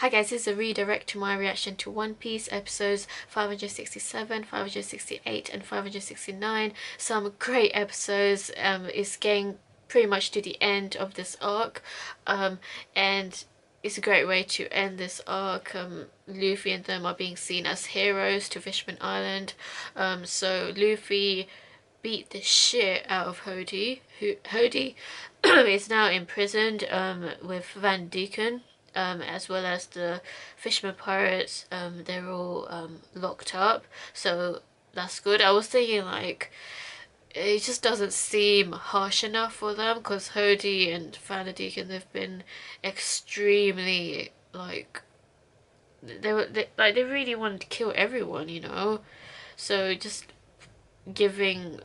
Hi guys, this is a redirect to my reaction to One Piece episodes 567, 568 and 569. Some great episodes. It's getting pretty much to the end of this arc, and it's a great way to end this arc. Luffy and them are being seen as heroes to Fishman Island. So Luffy beat the shit out of Hody. Hody is now imprisoned with Vander Decken, as well as the Fishman Pirates. They're all locked up, so that's good. I was thinking like it just doesn't seem harsh enough for them, because Hody and Vander Decken, they've been extremely like they really wanted to kill everyone, you know. So giving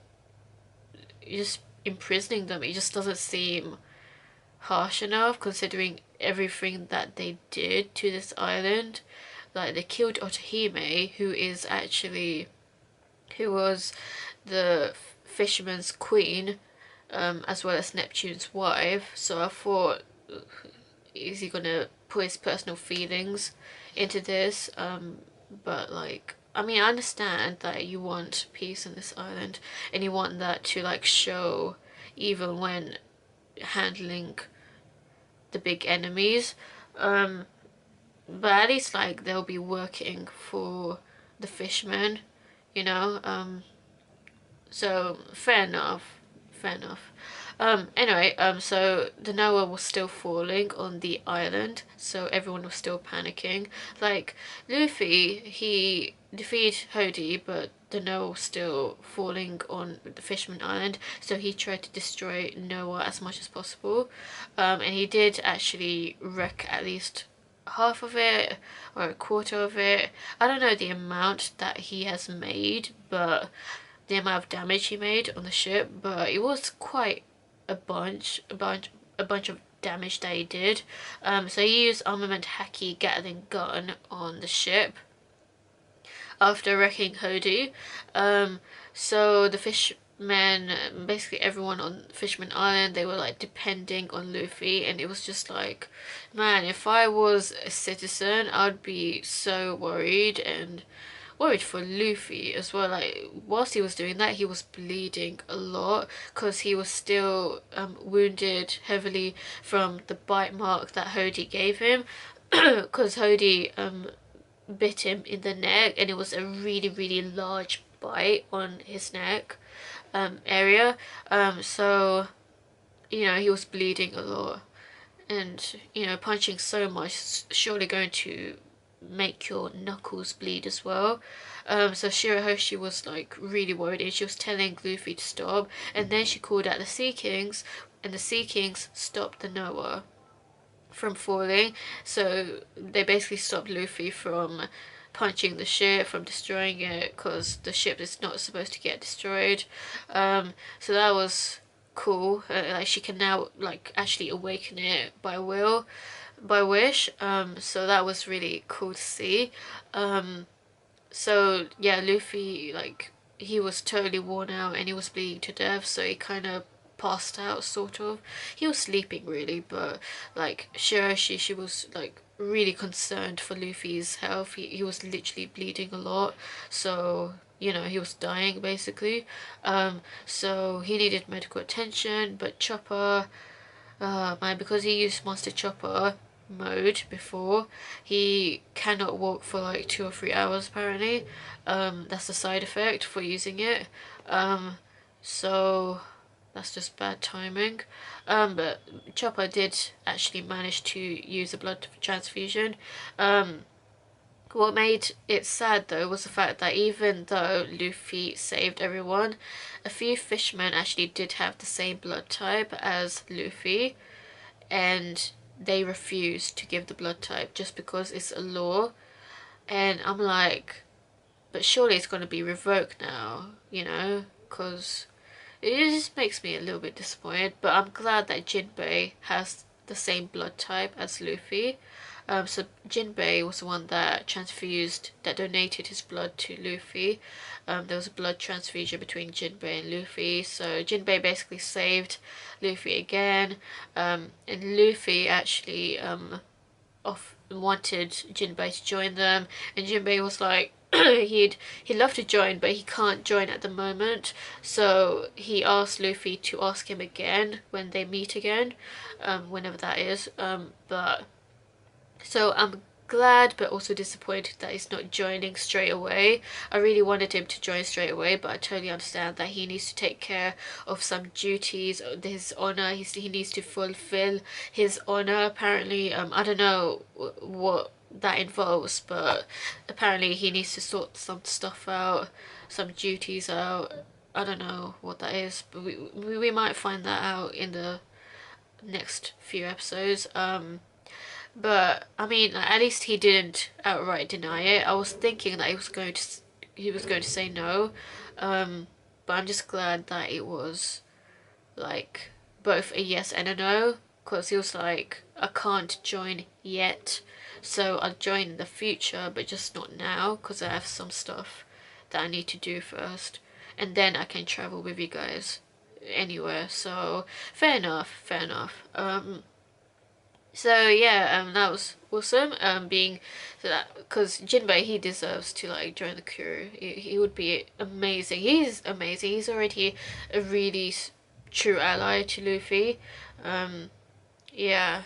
just imprisoning them, it just doesn't seem harsh enough, considering everything that they did to this island. Like, they killed Otohime, who was the fisherman's queen, as well as Neptune's wife. So I thought, is he gonna put his personal feelings into this? But like, I mean, I understand that you want peace on this island and you want that to like show even when handling the big enemies, but at least like they'll be working for the fishmen, you know. So fair enough, fair enough. Anyway, so the Noah was still falling on the island, so everyone was still panicking. Like, Luffy, he defeated Hody, but the Noah was still falling on the Fishman Island, so he tried to destroy Noah as much as possible. And he did actually wreck at least half of it or a quarter of it. I don't know the amount that he has made, but the amount of damage he made on the ship, but it was quite a bunch of damage that he did. So he used armament Haki Gatling gun on the ship after wrecking Hody. So the fishmen, basically everyone on Fishman Island, they were like depending on Luffy, and it was just like, man, if I was a citizen, I'd be so worried, and worried for Luffy as well. Like, whilst he was doing that, he was bleeding a lot because he was still wounded heavily from the bite mark that Hody gave him, because Hody bit him in the neck, and it was a really large bite on his neck area. So you know, he was bleeding a lot, and you know, punching so much is surely going to make your knuckles bleed as well. So Shirahoshi was like really worried, and she was telling Luffy to stop, and then she called out the Sea Kings, and the Sea Kings stopped the Noah from falling. So they basically stopped Luffy from punching the ship, from destroying it, because the ship is not supposed to get destroyed. So that was cool. Like, she can now like actually awaken it by wish. So that was really cool to see. So yeah, Luffy, like, he was totally worn out and he was bleeding to death, so he kind of passed out, sort of. He was sleeping really, but like Shirahoshi, she was like really concerned for Luffy's health. He was literally bleeding a lot, so you know, he was dying basically. So he needed medical attention, but Chopper, man, because he used Master Chopper mode before, he cannot walk for like 2 or 3 hours apparently. That's the side effect for using it. So that's just bad timing. But Chopper did actually manage to use a blood transfusion. What made it sad though was the fact that even though Luffy saved everyone, a few fishermen actually did have the same blood type as Luffy, and they refused to give the blood type just because it's a law. And I'm like, but surely it's going to be revoked now, you know, because it just makes me a little bit disappointed. But I'm glad that Jinbe has the same blood type as Luffy. So Jinbe was the one that donated his blood to Luffy. There was a blood transfusion between Jinbe and Luffy, so Jinbe basically saved Luffy again. And Luffy actually wanted Jinbe to join them, and Jinbe was like he'd love to join, but he can't join at the moment. So he asked Luffy to ask him again when they meet again, whenever that is. But so I'm glad but also disappointed that he's not joining straight away. I really wanted him to join straight away, but I totally understand that he needs to take care of some duties, his honor. He needs to fulfill his honor, apparently. I don't know what that involves, but apparently he needs to sort some stuff out, some duties out. I don't know what that is, but we might find that out in the next few episodes. But I mean, at least he didn't outright deny it. I was thinking that he was going to say no, but I'm just glad that it was like both a yes and a no, because he was like, I can't join yet, so I'll join in the future, but just not now, because I have some stuff that I need to do first, and then I can travel with you guys anywhere. So fair enough, fair enough. So yeah, that was awesome. Being so that, because Jinbe, he deserves to like join the crew. He would be amazing. He's amazing. He's already a really true ally to Luffy. Yeah.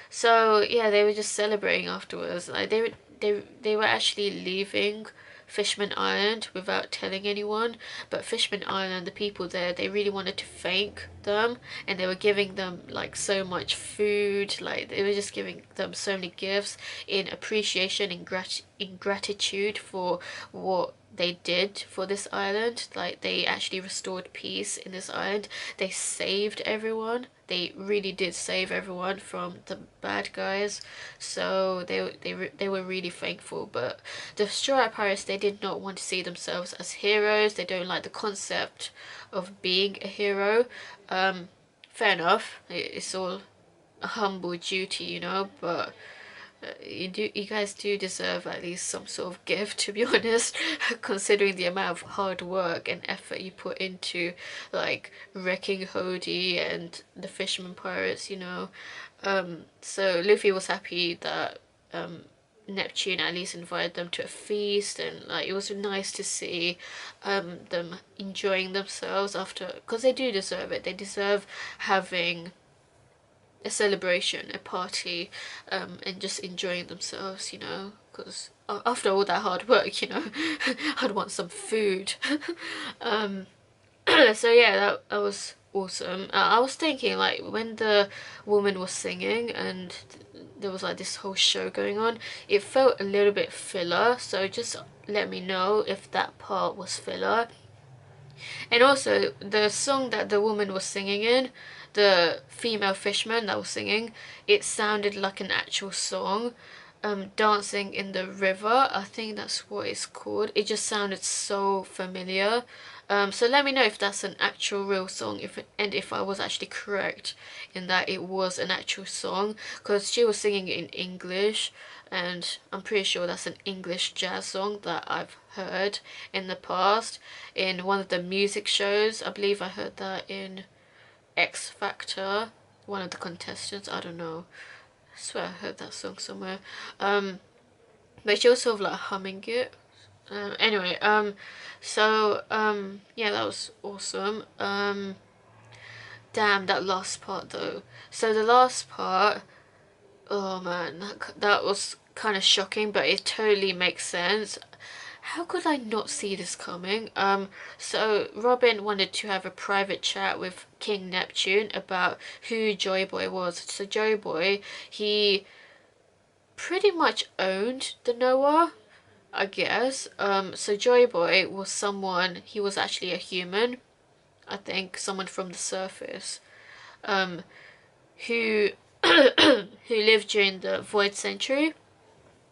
So yeah, they were just celebrating afterwards. Like they were actually leaving Fishman Island without telling anyone, but Fishman Island, the people there, they really wanted to thank them, and they were giving them like so much food, like they were just giving them so many gifts in appreciation, in gratitude for what they did for this island. Like they actually restored peace in this island. They saved everyone. They really did save everyone from the bad guys. So they were really thankful. But the Strawhat Pirates, they did not want to see themselves as heroes. They don't like the concept of being a hero. Fair enough. It's all a humble duty, you know, but you guys do deserve at least some sort of gift, to be honest, considering the amount of hard work and effort you put into like wrecking Hody and the Fishman Pirates, you know. So Luffy was happy that Neptune at least invited them to a feast, and like it was nice to see them enjoying themselves after, because they do deserve it. They deserve having a celebration, a party, and just enjoying themselves, you know, because after all that hard work, you know, I'd want some food. So yeah, that was awesome. I was thinking, like, when the woman was singing and there was like this whole show going on, it felt a little bit filler, so just let me know if that part was filler. And also, the song that the woman was singing in, the female fisherman that was singing, it sounded like an actual song. Dancing in the River, I think that's what it's called. It just sounded so familiar. So let me know if that's an actual real song, if I was actually correct in that it was an actual song, because she was singing in English, and I'm pretty sure that's an English jazz song that I've heard in the past in one of the music shows. I believe I heard that in X Factor, one of the contestants, I don't know. I swear I heard that song somewhere. But she was sort of like humming it. Anyway, yeah, that was awesome. Damn, that last part though. So the last part, oh man, that was kind of shocking, but it totally makes sense. How could I not see this coming? So Robin wanted to have a private chat with King Neptune about who Joy Boy was. So Joy Boy, he pretty much owned the Noah, I guess. So Joy Boy was someone, he was actually a human, I think, someone from the surface, who who lived during the Void Century.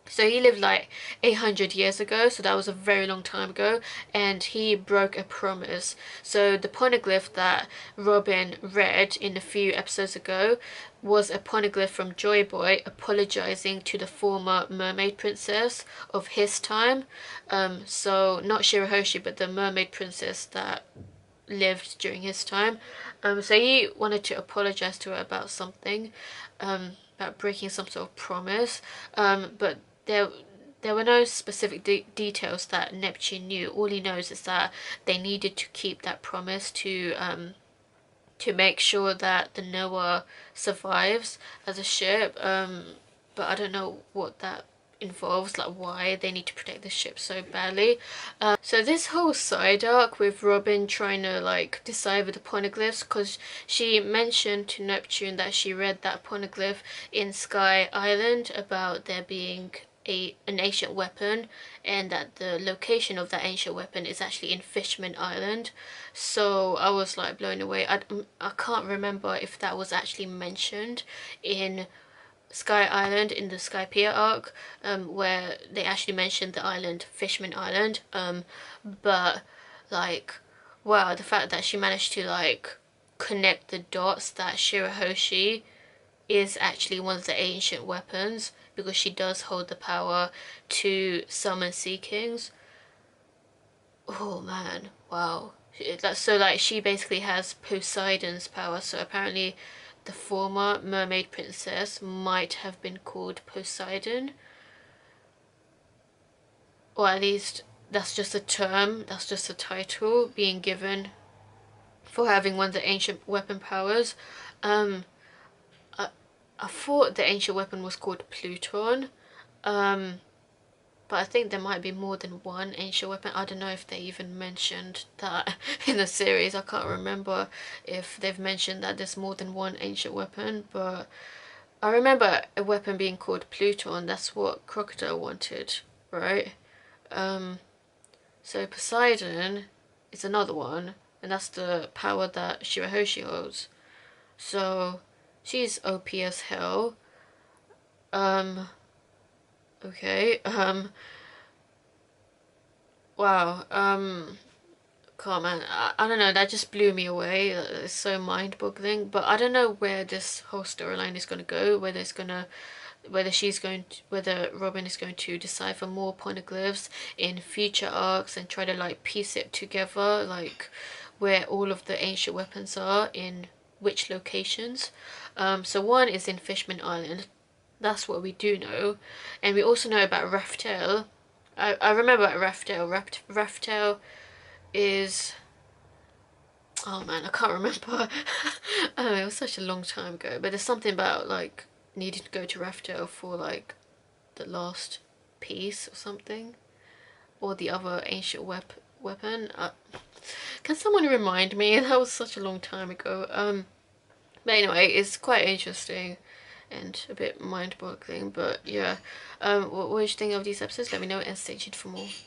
So he lived like 800 years ago, so that was a very long time ago, and he broke a promise. So the poneglyph that Robin read in a few episodes ago was a poneglyph from Joy Boy apologizing to the former Mermaid Princess of his time. So not Shirahoshi, but the Mermaid Princess that lived during his time. So he wanted to apologize to her about something. about breaking some sort of promise, but there were no specific details that Neptune knew. All he knows is that they needed to keep that promise to make sure that the Noah survives as a ship. But I don't know what that involves, like why they need to protect the ship so badly. So this whole side arc with Robin trying to like decipher the poneglyphs, because she mentioned to Neptune that she read that poneglyph in Sky Island about there being an ancient weapon, and that the location of that ancient weapon is actually in Fishman Island. So I was like blown away. I can't remember if that was actually mentioned in Sky Island in the Sky Pier arc, where they actually mentioned the island Fishman Island, but like wow, the fact that she managed to like connect the dots that Shirahoshi is actually one of the ancient weapons, because she does hold the power to summon sea kings. Oh man, wow. So like she basically has Poseidon's power, so apparently the former Mermaid Princess might have been called Poseidon, or at least that's just a term, that's just a title being given for having one of the ancient weapon powers. I thought the ancient weapon was called Pluton, but I think there might be more than one ancient weapon. I don't know if they even mentioned that in the series. I can't remember if they've mentioned that there's more than one ancient weapon, but I remember a weapon being called Pluton. That's what Crocodile wanted, right? So Poseidon is another one, and that's the power that Shirahoshi holds. So she's OP as hell. Okay, wow, come on, I don't know, that just blew me away. It's so mind-boggling, but I don't know where this whole storyline is gonna go, whether Robin is going to decipher more poneglyphs in future arcs and try to like piece it together, like where all of the ancient weapons are in which locations. So one is in Fishman Island. That's what we do know, and we also know about Raftel. I remember about Raftel. Raftel is, oh man, I can't remember. Oh, it was such a long time ago. But there's something about like needing to go to Raftel for like the last piece or something, or the other ancient weapon. Can someone remind me? That was such a long time ago. But anyway, it's quite interesting and a bit mind-boggling. But yeah, what did you think of these episodes? Let me know and stay tuned for more.